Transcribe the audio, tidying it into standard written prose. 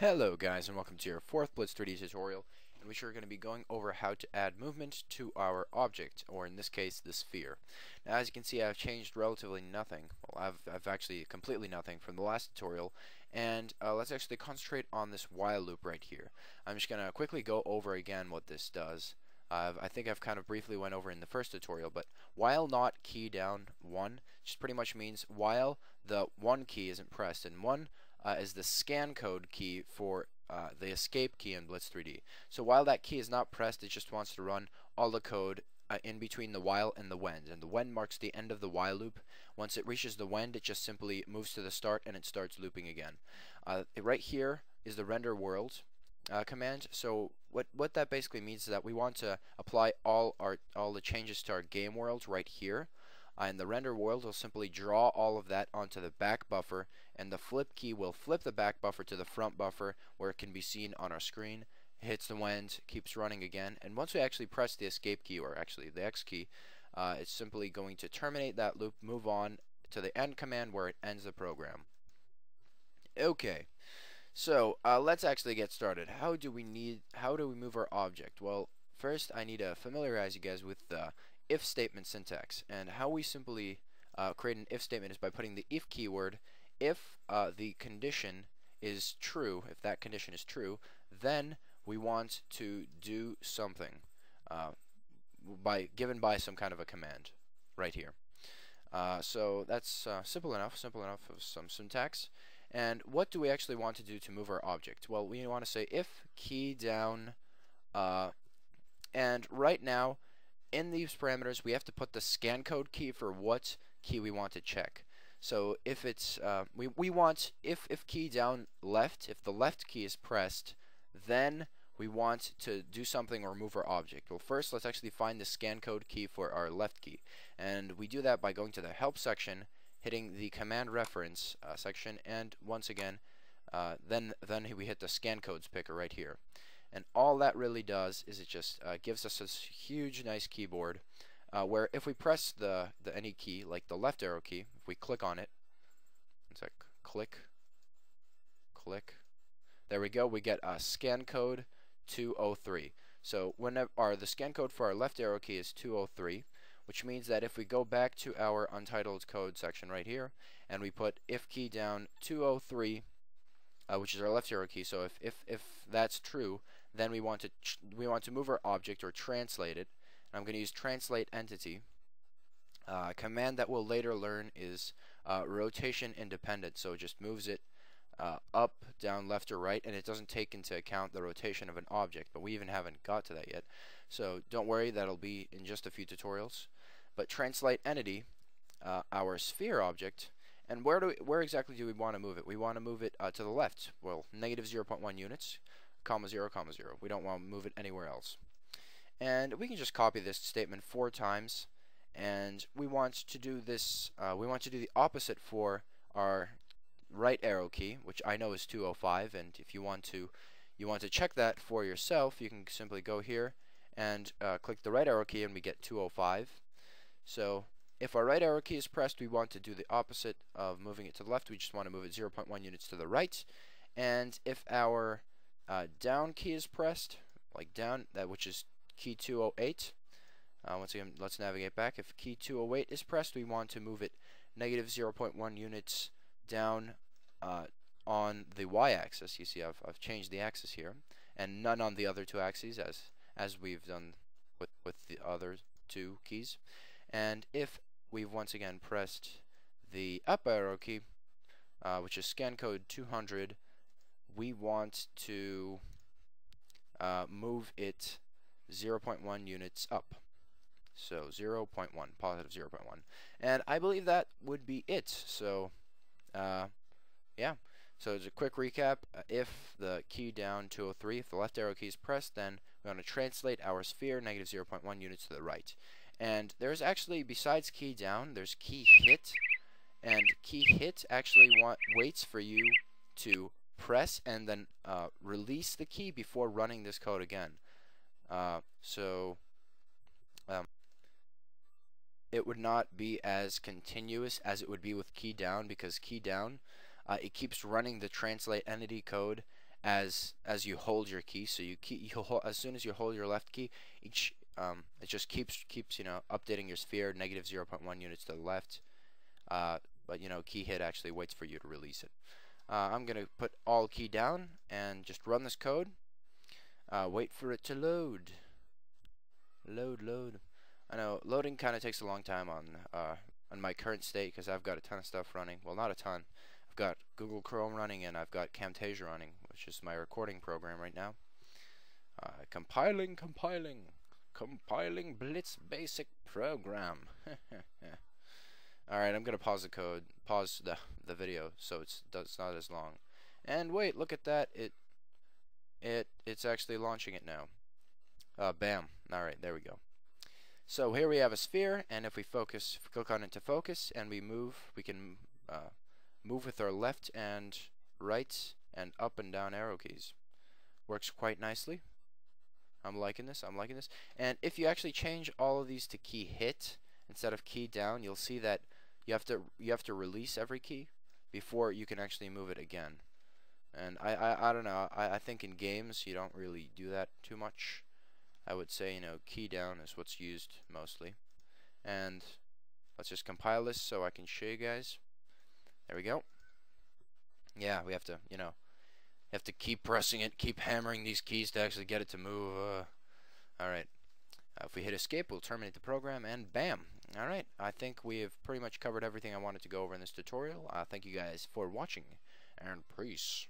Hello guys, and welcome to your fourth Blitz3D tutorial, in which we're going to be going over how to add movement to our object, or in this case the sphere. Now as you can see, I've changed relatively nothing. Well, I've actually completely nothing from the last tutorial, and let's actually concentrate on this while loop right here. I'm just going to quickly go over again what this does. I think I've kind of briefly went over in the first tutorial, but while not key down 1 just pretty much means while the 1 key isn't pressed, and 1 is the scan code key for the escape key in Blitz3D. So while that key is not pressed, it just wants to run all the code in between the while and the when. And the when marks the end of the while loop. Once it reaches the when, it just simply moves to the start and it starts looping again. Right here is the render world command. So what that basically means is that we want to apply all the changes to our game world right here. And the render world will simply draw all of that onto the back buffer, and the flip key will flip the back buffer to the front buffer where it can be seen on our screen. It hits the when, keeps running again, and once we actually press the escape key, or actually the X key, it's simply going to terminate that loop, move on to the end command where it ends the program. Okay, so let's actually get started. How do we move our object? Well, first I need to familiarize you guys with the if statement syntax, and how we simply create an if statement is by putting the if keyword. If the condition is true, if that condition is true, then we want to do something given by some kind of a command right here. So that's simple enough of some syntax. And what do we actually want to do to move our object? Well, we want to say if key down, and right now in these parameters we have to put the scan code key for what key we want to check. So if it's we want if key down left, if the left key is pressed, then we want to do something or move our object. Well, first let's actually find the scan code key for our left key, and we do that by going to the help section, hitting the command reference section, and once again then we hit the scan codes picker right here. And all that really does is it just gives us this huge nice keyboard where if we press the any key, like the left arrow key, if we click on it, it's like click, there we go, we get a scan code 203. So the scan code for our left arrow key is 203, which means that if we go back to our untitled code section right here and we put if key down 203, which is our left arrow key, so if that's true, then we want to move our object or translate it. And I'm going to use translate entity. A command that we'll later learn is rotation independent, so it just moves it up, down, left, or right, and it doesn't take into account the rotation of an object, but we even haven't got to that yet. So don't worry, that'll be in just a few tutorials. But translate entity, our sphere object, and where exactly do we want to move it? We want to move it to the left. Well, negative 0.1 units, comma 0, comma 0. We don't want to move it anywhere else. And we can just copy this statement 4 times, and we want to do this. We want to do the opposite for our right arrow key, which I know is 205. And if you want to check that for yourself, you can simply go here and click the right arrow key, and we get 205. So if our right arrow key is pressed, we want to do the opposite of moving it to the left. We just want to move it 0.1 units to the right. And if our down key is pressed, like down, which is key 208, once again, let's navigate back. If key 208 is pressed, we want to move it negative 0.1 units down on the y-axis. You see, I've changed the axis here, and none on the other two axes, as we've done with the other two keys. And if we've once again pressed the up arrow key, which is scan code 200, we want to move it 0.1 units up. So 0.1, positive 0.1. And I believe that would be it. So yeah. So as a quick recap, if the key down 203, if the left arrow key is pressed, then we want to translate our sphere negative 0.1 units to the right. And there's actually, besides key down, there's key hit, and key hit actually waits for you to press and then release the key before running this code again. It would not be as continuous as it would be with key down, because key down it keeps running the translate entity code as you hold your key. So as soon as you hold your left key, it just keeps updating your sphere, negative 0.1 units to the left. But key hit actually waits for you to release it. I'm gonna put all key down and just run this code. Wait for it to load. Load. I know loading kind of takes a long time on my current state because I've got a ton of stuff running. Well, not a ton. I've got Google Chrome running and I've got Camtasia running, which is my recording program right now. Compiling Blitz basic program. Alright, I'm gonna pause the code, pause the video so it's not as long. And wait, look at that, it's actually launching it now. Bam. Alright, there we go. So here we have a sphere, and if we click on it to focus, and we can move with our left and right and up and down arrow keys. Works quite nicely. I'm liking this. And if you actually change all of these to key hit instead of key down, you'll see that you have to release every key before you can actually move it again. And I don't know. I think in games you don't really do that too much. I would say key down is what's used mostly. And let's just compile this so I can show you guys. There we go. Yeah, we have to keep pressing it, keep hammering these keys to actually get it to move. Alright. If we hit escape, we'll terminate the program, and bam! Alright, I think we have pretty much covered everything I wanted to go over in this tutorial. Thank you guys for watching, and peace.